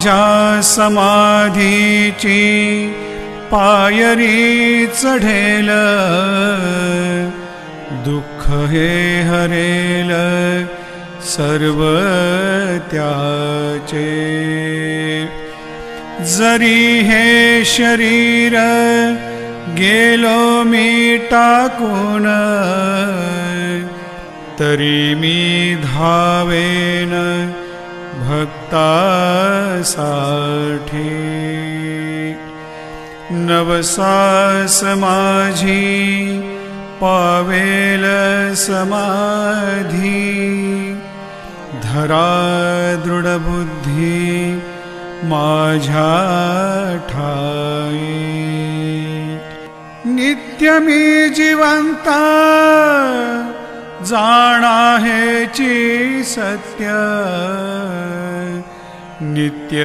ज्या समाधीची पायरी चढेल, दुःख हे हरेल सर्व त्याचे। जरी हे शरीर गेलो मी टाकून, तरी मी धावेन भक्तासाठी। नवसास माझी पावेल समाधी, धरा दृढ बुद्धी माझ्या ठाई। नित्य मी जिवंता जाणा हेची सत्य, नित्य